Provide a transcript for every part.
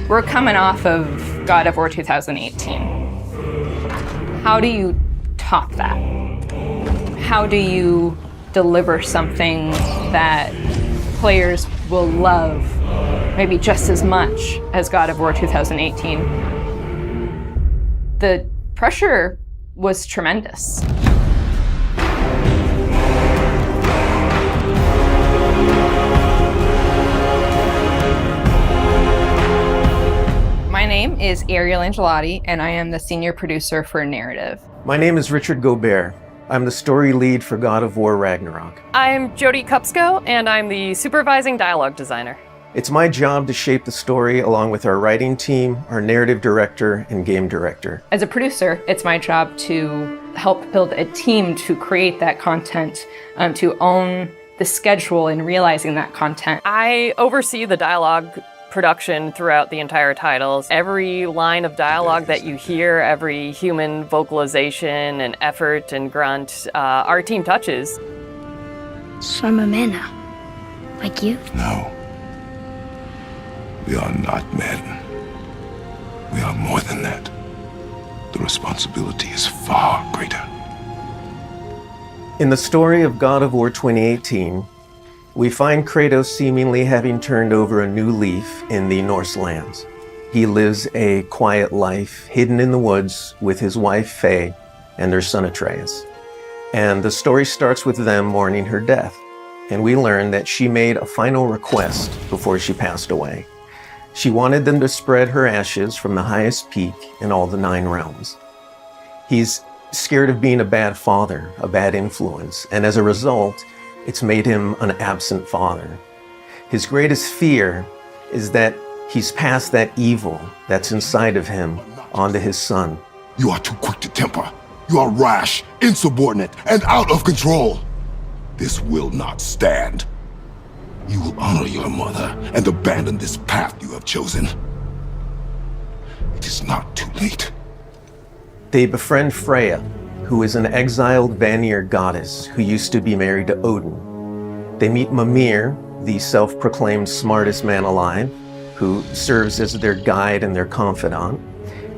We're coming off of God of War 2018. How do you top that? How do you deliver something that players will love maybe just as much as God of War 2018? The pressure was tremendous. My name is Ariel Angelotti, and I am the senior producer for narrative. My name is Richard Gobert. I'm the story lead for God of War Ragnarok. I'm Jody Kupsko, and I'm the supervising dialogue designer. It's my job to shape the story along with our writing team, our narrative director, and game director. As a producer, it's my job to help build a team to create that content, to own the schedule in realizing that content. I oversee the dialogue production throughout the entire titles. Every line of dialogue that you hear, every human vocalization and effort and grunt, our team touches. So I'm a man now, like you? No. We are not men. We are more than that. The responsibility is far greater. In the story of God of War 2018, we find Kratos seemingly having turned over a new leaf in the Norse lands. He lives a quiet life, hidden in the woods with his wife Faye and their son Atreus. And the story starts with them mourning her death. And we learn that she made a final request before she passed away. She wanted them to spread her ashes from the highest peak in all the 9 realms. He's scared of being a bad father, a bad influence, and as a result, it's made him an absent father. His greatest fear is that he's passed that evil that's inside of him onto his son. You are too quick to temper. You are rash, insubordinate, and out of control. This will not stand. You will honor your mother and abandon this path you have chosen. It is not too late. They befriend Freya, who is an exiled Vanir goddess who used to be married to Odin. They meet Mimir, the self-proclaimed smartest man alive, who serves as their guide and their confidant.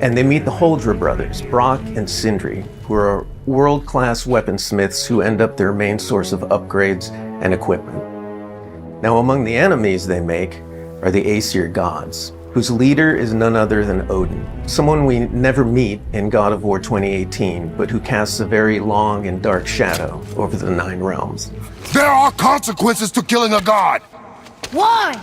And they meet the Holdra brothers, Brock and Sindri, who are world-class weaponsmiths who end up their main source of upgrades and equipment. Now, among the enemies they make are the Aesir gods, whose leader is none other than Odin, someone we never meet in God of War 2018, but who casts a very long and dark shadow over the 9 realms. There are consequences to killing a god! Why?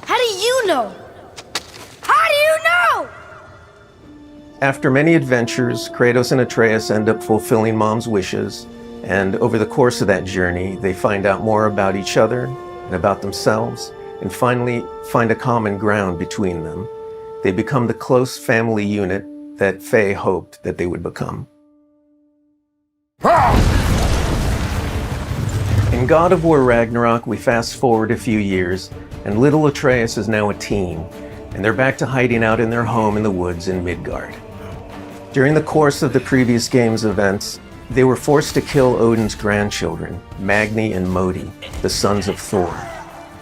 How do you know? How do you know? After many adventures, Kratos and Atreus end up fulfilling Mom's wishes, and over the course of that journey, they find out more about each other and about themselves, and finally find a common ground between them. They become the close family unit that Faye hoped that they would become. In God of War Ragnarok, we fast forward a few years, and little Atreus is now a teen, and they're back to hiding out in their home in the woods in Midgard. During the course of the previous game's events, they were forced to kill Odin's grandchildren, Magni and Modi, the sons of Thor.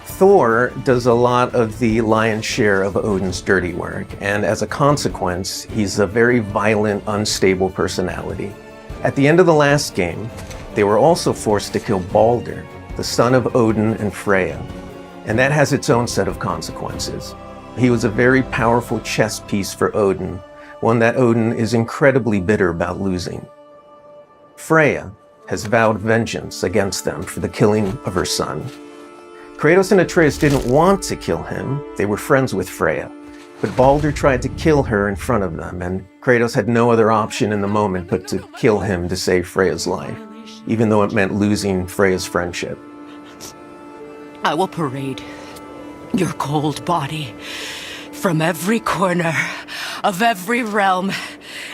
Thor does a lot of the lion's share of Odin's dirty work, and as a consequence, he's a very violent, unstable personality. At the end of the last game, they were also forced to kill Balder, the son of Odin and Freya, and that has its own set of consequences. He was a very powerful chess piece for Odin, one that Odin is incredibly bitter about losing. Freya has vowed vengeance against them for the killing of her son. Kratos and Atreus didn't want to kill him, they were friends with Freya, but Balder tried to kill her in front of them, and Kratos had no other option in the moment but to kill him to save Freya's life, even though it meant losing Freya's friendship. I will parade your cold body from every corner of every realm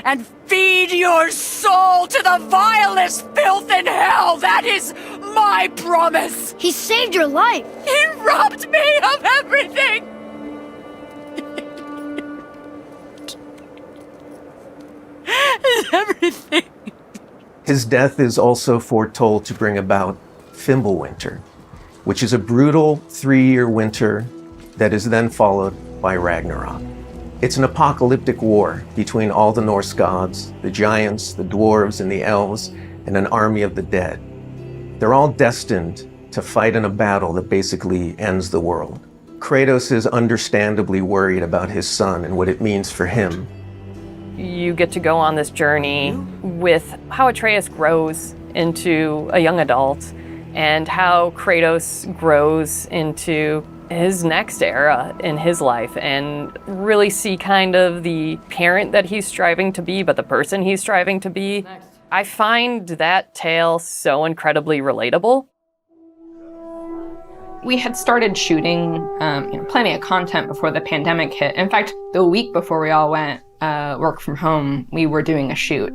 and feed your soul to the vilest filth in hell. That is my promise. He saved your life. He robbed me of everything. Everything. His death is also foretold to bring about Fimbulwinter, which is a brutal 3-year winter that is then followed by Ragnarok. It's an apocalyptic war between all the Norse gods, the giants, the dwarves, and the elves, and an army of the dead. They're all destined to fight in a battle that basically ends the world. Kratos is understandably worried about his son and what it means for him. You get to go on this journey with how Atreus grows into a young adult and how Kratos grows into his next era in his life, and really see kind of the parent that he's striving to be, but the person he's striving to be. I find that tale so incredibly relatable. We had started shooting plenty of content before the pandemic hit. In fact, the week before we all went work from home, we were doing a shoot.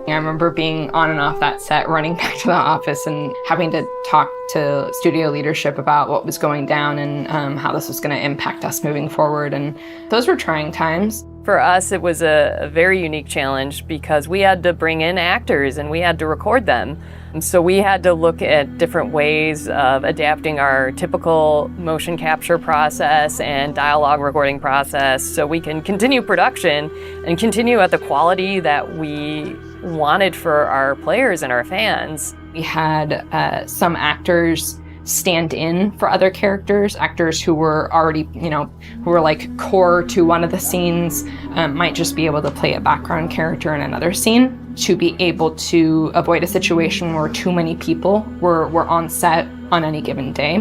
I remember being on and off that set, running back to the office and having to talk to studio leadership about what was going down and how this was going to impact us moving forward. And those were trying times. For us, it was a very unique challenge because we had to bring in actors and we had to record them. And so we had to look at different ways of adapting our typical motion capture process and dialogue recording process so we can continue production and continue at the quality that we wanted for our players and our fans. We had some actors stand in for other characters, actors who were already, who were like core to one of the scenes, might just be able to play a background character in another scene to be able to avoid a situation where too many people were on set on any given day.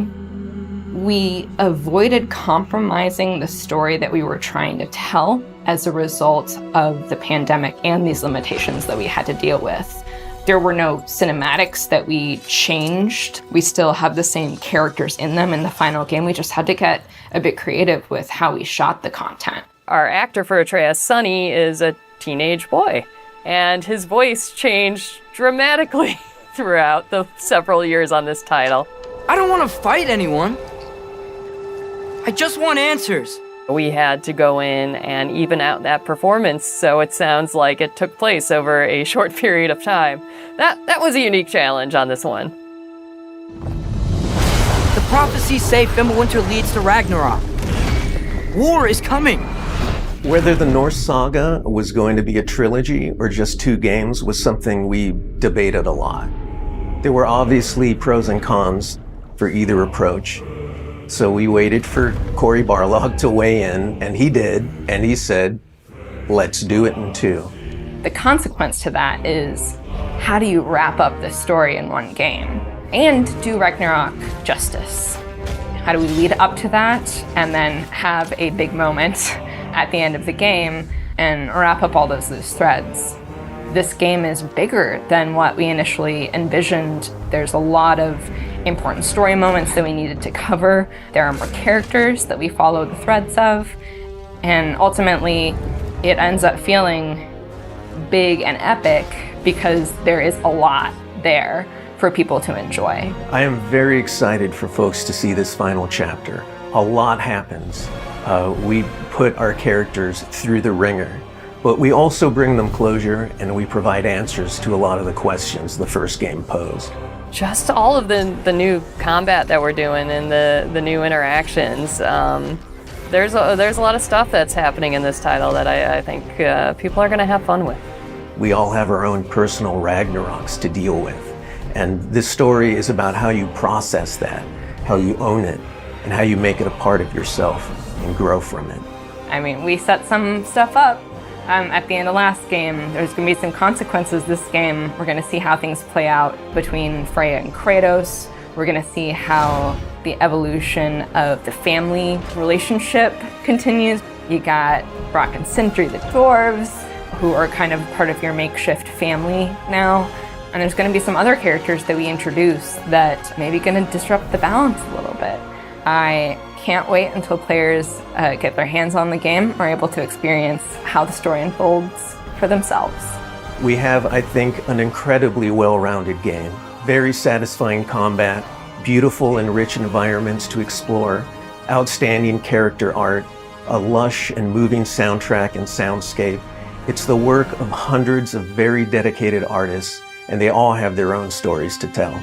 We avoided compromising the story that we were trying to tell as a result of the pandemic and these limitations that we had to deal with. There were no cinematics that we changed. We still have the same characters in them in the final game. We just had to get a bit creative with how we shot the content. Our actor for Atreus, Sonny, is a teenage boy, and his voice changed dramatically throughout the several years on this title. I don't want to fight anyone. I just want answers. We had to go in and even out that performance so it sounds like it took place over a short period of time. That was a unique challenge on this one. The prophecies say Fimbulwinter leads to Ragnarok. War is coming. Whether the Norse saga was going to be a trilogy or just 2 games was something we debated a lot. There were obviously pros and cons for either approach. So we waited for Cory Barlog to weigh in, and he did, and he said, let's do it in 2. The consequence to that is, how do you wrap up the story in one game and do Ragnarok justice? How do we lead up to that and then have a big moment at the end of the game and wrap up all those loose threads? This game is bigger than what we initially envisioned. There's a lot of important story moments that we needed to cover. There are more characters that we follow the threads of. And ultimately, it ends up feeling big and epic because there is a lot there for people to enjoy. I am very excited for folks to see this final chapter. A lot happens. We put our characters through the ringer, but we also bring them closure and we provide answers to a lot of the questions the first game posed. Just all of the new combat that we're doing and the new interactions. There's a lot of stuff that's happening in this title that I think people are going to have fun with. We all have our own personal Ragnaroks to deal with. And this story is about how you process that, how you own it, and how you make it a part of yourself and grow from it. I mean, we set some stuff up at the end of last game. There's going to be some consequences this game. We're going to see how things play out between Freya and Kratos. We're going to see how the evolution of the family relationship continues. You got Brock and Sindri, the dwarves, who are kind of part of your makeshift family now. And there's going to be some other characters that we introduce that maybe going to disrupt the balance a little bit. I can't wait until players get their hands on the game, are able to experience how the story unfolds for themselves. We have, I think, an incredibly well-rounded game. Very satisfying combat, beautiful and rich environments to explore, outstanding character art, a lush and moving soundtrack and soundscape. It's the work of hundreds of very dedicated artists, and they all have their own stories to tell.